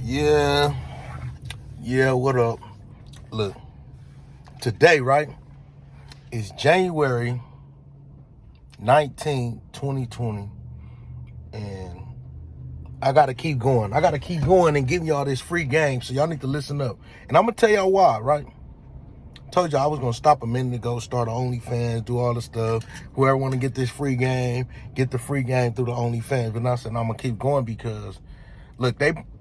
Yeah, what up? Look, today, right, is January 19th, 2020, and I gotta keep going. I gotta keep going and giving y'all this free game, so y'all need to listen up. And I'm gonna tell y'all why, right? Told y'all I was gonna stop a minute ago, start OnlyFans, do all the stuff. Whoever wanna get this free game, get the free game through the OnlyFans. But now I said I'm gonna keep going because, look,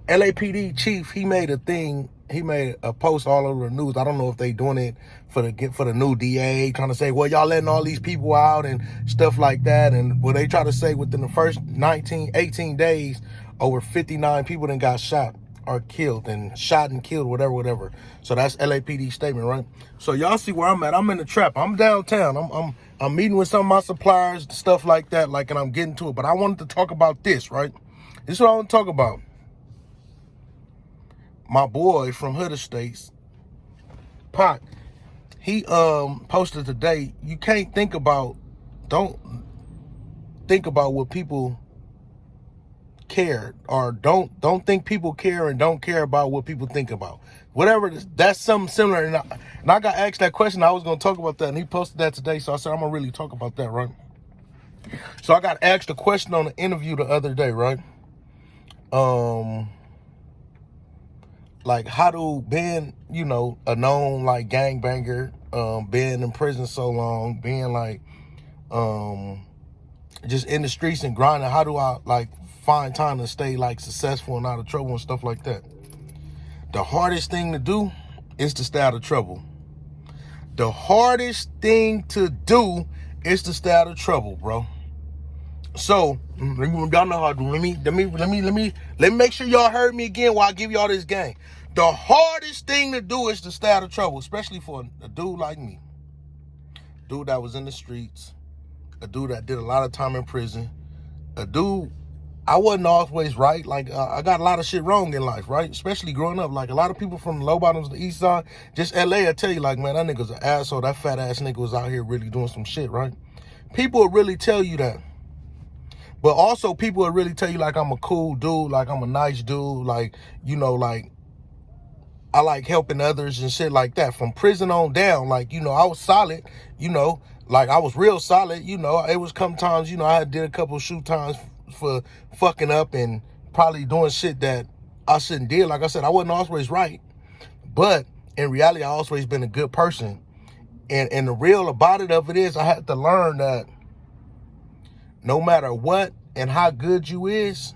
LAPD chief, he made a post all over the news. I don't know if they doing it for the new DA, trying to say, well, y'all letting all these people out and stuff like that. And what they try to say, within the first 18 days, over 59 people then got shot or killed, and shot and killed, whatever. So that's LAPD statement, right? So y'all see where I'm at. I'm in the trap. I'm downtown. I'm meeting with some of my suppliers, stuff like that, and I'm getting to it. But I wanted to talk about this, right? This is what I want to talk about. My boy from Hood Estates, Pot, he posted today, don't think about what people care, or don't think people care and don't care about what people think about. Whatever it is, that's something similar. And I got asked that question. I was going to talk about that, and he posted that today. So I said, I'm going to really talk about that, right? So I got asked a question on an interview the other day, right? Like, how do being, a known gangbanger, being in prison so long, being just in the streets and grinding, how do I find time to stay successful and out of trouble and stuff like that? The hardest thing to do is to stay out of trouble. The hardest thing to do is to stay out of trouble, bro. So y'all know how to do. Let me make sure y'all heard me again while I give y'all this game. The hardest thing to do is to stay out of trouble, especially for a dude like me. Dude that was in the streets, a dude that did a lot of time in prison, a dude, I wasn't always right. I got a lot of shit wrong in life, right? Especially growing up. A lot of people from the low bottoms of the east side, just LA, I tell you, man, that nigga's an asshole. That fat ass nigga was out here really doing some shit, right? People will really tell you that. But also people will really tell you I'm a cool dude, I'm a nice dude, I like helping others and shit like that. From prison on down, I was solid, I was real solid, it was come times, I did a couple shoot times for fucking up and probably doing shit that I shouldn't did. Like I said, I wasn't always right, but in reality, I always been a good person. And the real about it is I had to learn that no matter what and how good you is,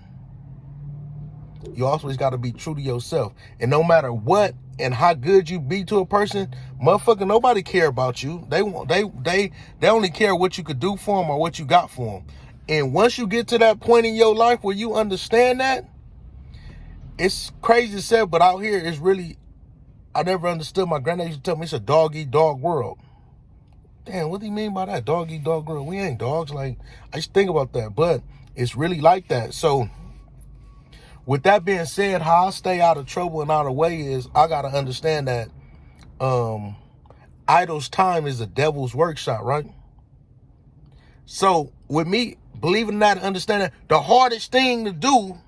you always got to be true to yourself. And no matter what and how good you be to a person, motherfucker, nobody care about you. They only care what you could do for them or what you got for them. And once you get to that point in your life where you understand that, it's crazy to say, but out here it's really, I never understood. My granddad used to tell me it's a dog-eat-dog world. Damn, what do you mean by that? Dog-eat-dog world? We ain't dogs. I just think about that, but it's really like that. So with that being said, how I stay out of trouble and out of way is I got to understand that idle's time is the devil's workshop, right? So with me believing that and understanding the hardest thing to do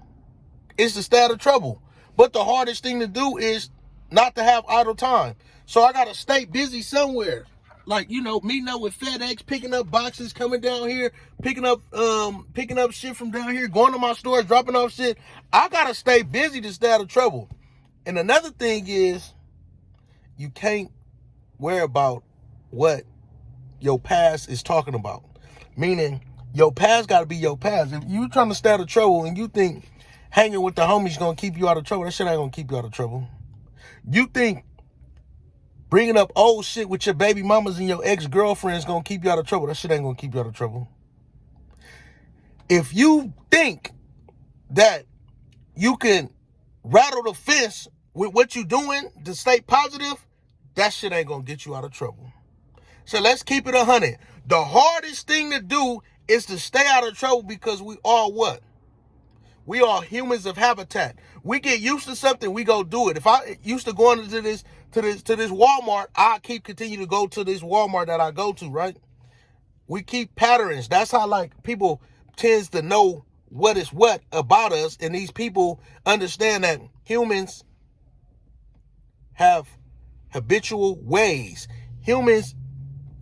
is to stay out of trouble. But the hardest thing to do is not to have idle time. So I got to stay busy somewhere. Meeting up with FedEx, picking up boxes, coming down here, picking up shit from down here, going to my stores, dropping off shit. I got to stay busy to stay out of trouble. And another thing is, you can't worry about what your past is talking about. Meaning, your past got to be your past. If you trying to stay out of trouble and you think hanging with the homies going to keep you out of trouble, that shit ain't going to keep you out of trouble. You think bringing up old shit with your baby mamas and your ex-girlfriends gonna keep you out of trouble, that shit ain't gonna keep you out of trouble. If you think that you can rattle the fence with what you doing to stay positive, that shit ain't gonna get you out of trouble. So let's keep it 100. The hardest thing to do is to stay out of trouble, because we are what? We are humans of habitat. We get used to something, we go do it. If I used to going into this Walmart, I continue to go to this Walmart that I go to, right? We keep patterns. That's how people tends to know what is what about us, and these people understand that humans have habitual ways.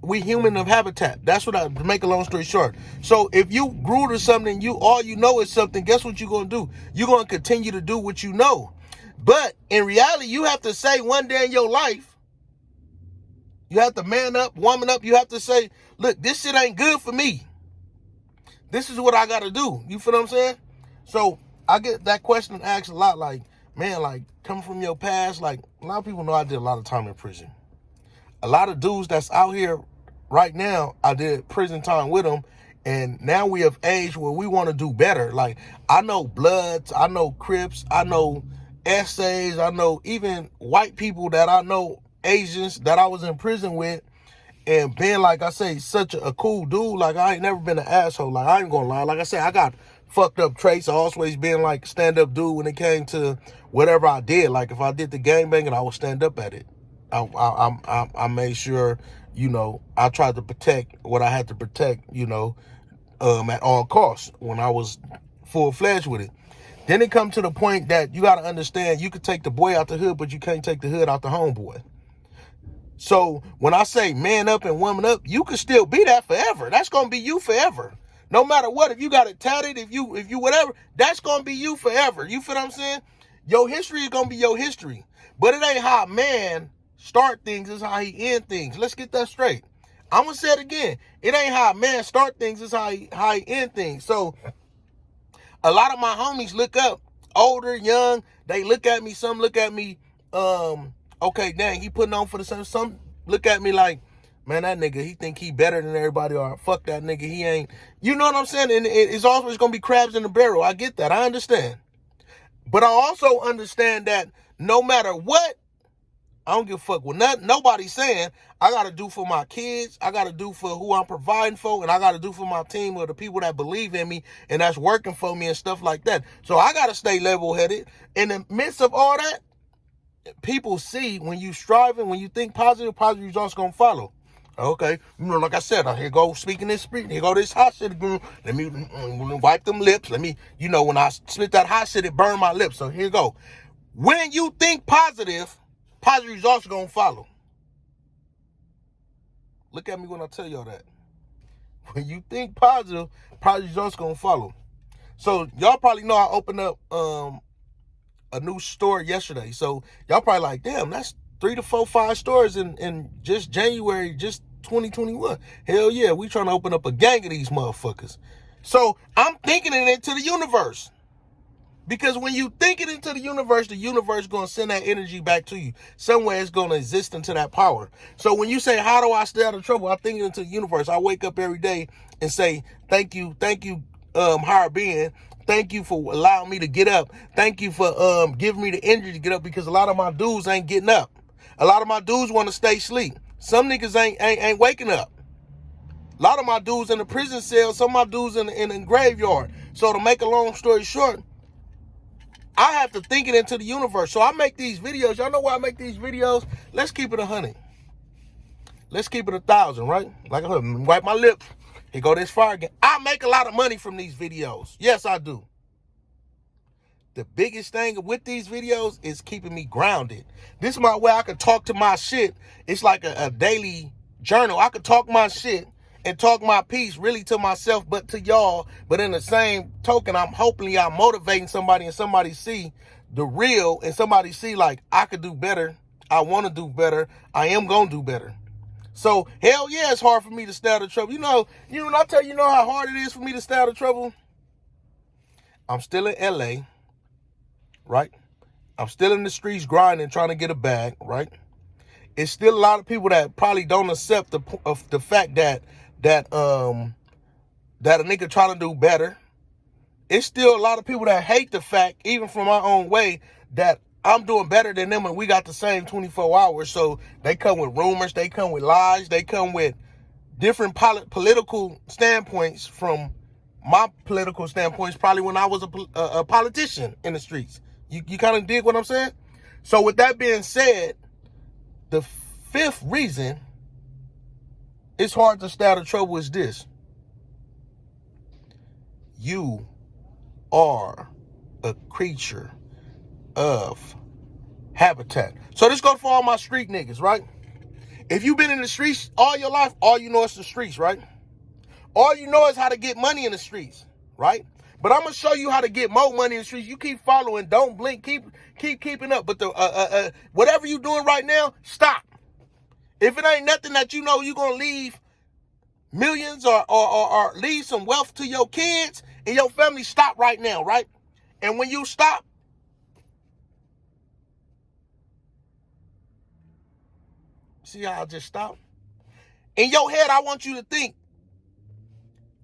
We human of habitat. That's what to make a long story short. So if you grew to something, all you know is something, guess what you're going to do? You're going to continue to do what you know. But in reality, you have to say one day in your life, you have to man up, woman up. You have to say, look, this shit ain't good for me. This is what I got to do. You feel what I'm saying? So I get that question asked a lot, like, man, like, coming from your past, like, a lot of people know I did a lot of time in prison. A lot of dudes that's out here right now, I did prison time with them, and now we have age where we want to do better. Like, I know Bloods, I know Crips, I know essays, I know even white people that I know, Asians that I was in prison with, and being, like I say, such a cool dude. Like, I ain't never been an asshole. Like, I ain't gonna lie. Like I said, I got fucked up traits. I always been like stand-up dude when it came to whatever I did. Like, if I did the gangbanging, I would stand up at it. I made sure, you know, I tried to protect what I had to protect, you know, at all costs when I was full-fledged with it. Then it comes to the point that you got to understand, you could take the boy out the hood, but you can't take the hood out the homeboy. So when I say man up and woman up, you can still be that forever. That's going to be you forever. No matter what, if you got it tatted, if you whatever, that's going to be you forever. You feel what I'm saying? Your history is going to be your history. But it ain't how a man start things, it's how he end things. Let's get that straight. I'm going to say it again. It ain't how a man start things, it's how he end things. So a lot of my homies look up, older, young, they look at me, some look at me, okay, dang, he putting on for the same. Some look at me like, man, that nigga, he think he better than everybody, or fuck that nigga, he ain't. You know what I'm saying? And it's always going to be crabs in the barrel. I get that. I understand. But I also understand that no matter what, I don't give a fuck what nobody's saying. I got to do for my kids. I got to do for who I'm providing for. And I got to do for my team or the people that believe in me and that's working for me and stuff like that. So I got to stay level-headed. In the midst of all that, people see when you striving, when you think positive results gonna follow. Okay, you know, like I said, here go speaking this speech, here go this hot shit. Let me wipe them lips. Let me, you know, when I spit that hot shit, it burned my lips. So here you go. When you think positive results are gonna follow. Look at me when I tell y'all that. When you think positive results gonna follow. So y'all probably know I opened up a new store yesterday. So y'all probably like, damn, that's 3 to 4, 5 stores in just January, just 2021. Hell yeah, we trying to open up a gang of these motherfuckers. So I'm thinking it into the universe. Because when you think it into the universe going to send that energy back to you. Somewhere it's going to exist into that power. So when you say, how do I stay out of trouble? I think it into the universe. I wake up every day and say, thank you, higher being. Thank you for allowing me to get up. Thank you for giving me the energy to get up, because a lot of my dudes ain't getting up. A lot of my dudes want to stay asleep. Some niggas ain't waking up. A lot of my dudes in the prison cell, some of my dudes in the graveyard. So to make a long story short, I have to think it into the universe. So I make these videos. Y'all know why I make these videos? Let's keep it 100. Let's keep it 1,000, right? Like I heard, wipe my lips. Here go this fire again. I make a lot of money from these videos. Yes, I do. The biggest thing with these videos is keeping me grounded. This is my way I can talk to my shit. It's like a daily journal. I could talk my shit and talk my piece really to myself, but to y'all. But in the same token, I'm motivating somebody, and somebody see the real, and somebody see like, I could do better. I want to do better. I am going to do better. So, hell yeah, it's hard for me to stay out of trouble. You know, when I tell you, how hard it is for me to stay out of trouble? I'm still in LA, right? I'm still in the streets grinding, trying to get a bag, right? It's still a lot of people that probably don't accept the fact that a nigga trying to do better. It's still a lot of people that hate the fact, even from my own way, that I'm doing better than them and we got the same 24 hours. So they come with rumors, they come with lies, they come with different political standpoints from my political standpoints, probably when I was a politician in the streets. You kind of dig what I'm saying? So with that being said, the 5th reason it's hard to stay out of trouble is this. You are a creature of habitat. So this goes for all my street niggas, right? If you've been in the streets all your life, all you know is the streets, right? All you know is how to get money in the streets, right? But I'm gonna show you how to get more money in the streets. You keep following, don't blink, keep keeping up. But the whatever you doing right now, stop. If it ain't nothing that you know you're gonna leave millions or leave some wealth to your kids and your family, stop right now, right? And when you stop, see how I just stopped? In your head, I want you to think,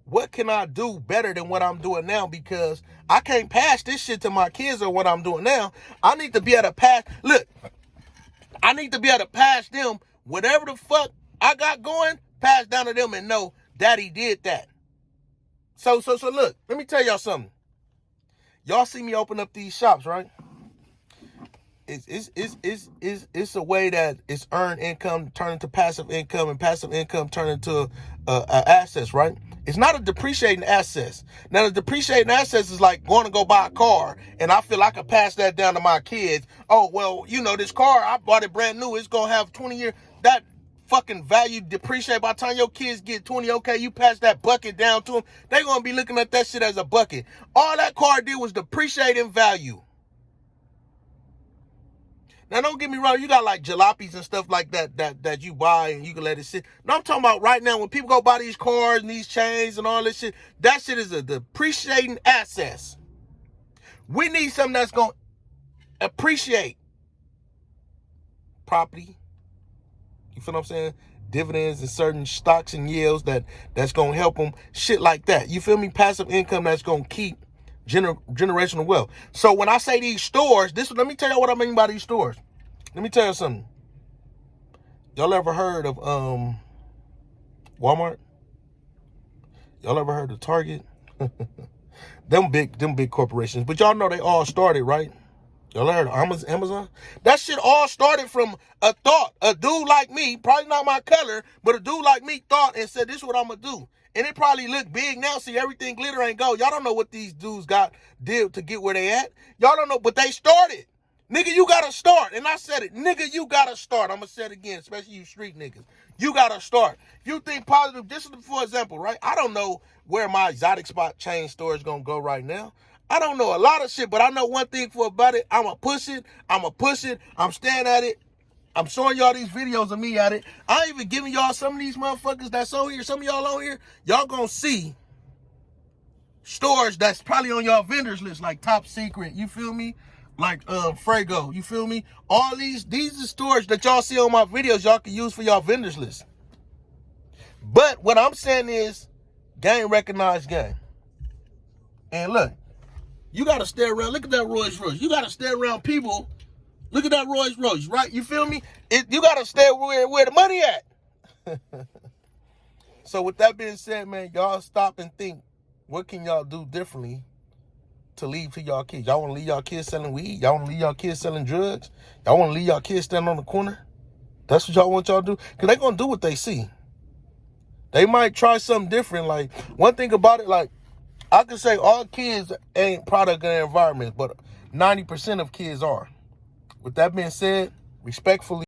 what can I do better than what I'm doing now? Because I can't pass this shit to my kids or what I'm doing now. I need to be able to pass. Look, I need to be able to pass them whatever the fuck I got going, pass down to them and know daddy did that. So look, let me tell y'all something. Y'all see me open up these shops, right? It's a way that it's earned income turn into passive income, and passive income turn into assets, right? It's not a depreciating asset. Now, the depreciating assets is like going to go buy a car, and I feel I could pass that down to my kids. Oh, well, you know, this car, I bought it brand new. It's going to have 20 years. That fucking value depreciate. By the time your kids get 20, okay, you pass that bucket down to them, they're going to be looking at that shit as a bucket. All that car did was depreciate in value. Now, don't get me wrong. You got like jalopies and stuff like that you buy and you can let it sit. No, I'm talking about right now when people go buy these cars and these chains and all this shit. That shit is a depreciating assets. We need something that's going to appreciate property. You feel what I'm saying? Dividends and certain stocks and yields that's going to help them. Shit like that. You feel me? Passive income that's going to keep generational wealth. So when I say these stores, let me tell you what I mean by these stores. Let me tell you something. Y'all ever heard of Walmart? Y'all ever heard of Target? them big corporations. But y'all know they all started, right? Y'all heard of Amazon? That shit all started from a thought. A dude like me, probably not my color, but a dude like me thought and said, this is what I'm going to do. And it probably look big now. See, everything glitter ain't gold. Y'all don't know what these dudes did to get where they at. Y'all don't know, but they started. Nigga, you got to start. And I said it. Nigga, you got to start. I'm going to say it again, especially you street niggas. You got to start. If you think positive, just for example, right? I don't know where my exotic spot chain store is going to go right now. I don't know a lot of shit, but I know one thing about it. I'm going to push it. I'm staying at it. I'm showing y'all these videos of me at it. I ain't even giving y'all some of these motherfuckers that's on here. Some of y'all on here, y'all gonna see stores that's probably on y'all vendors list, like Top Secret, you feel me? Like Frago, you feel me? All these are stores that y'all see on my videos y'all can use for y'all vendors list. But what I'm saying is, game recognized game. And look, you gotta stay around. Look at that Rolls Royce. You gotta stay around people. Look at that Rolls Royce, right? You feel me? You got to stay where the money at. So with that being said, man, y'all stop and think, what can y'all do differently to leave to y'all kids? Y'all want to leave y'all kids selling weed? Y'all want to leave y'all kids selling drugs? Y'all want to leave y'all kids standing on the corner? That's what y'all want y'all to do? Because they going to do what they see. They might try something different. Like, one thing about it, like, I could say all kids ain't product of their environment, but 90% of kids are. With that being said, respectfully,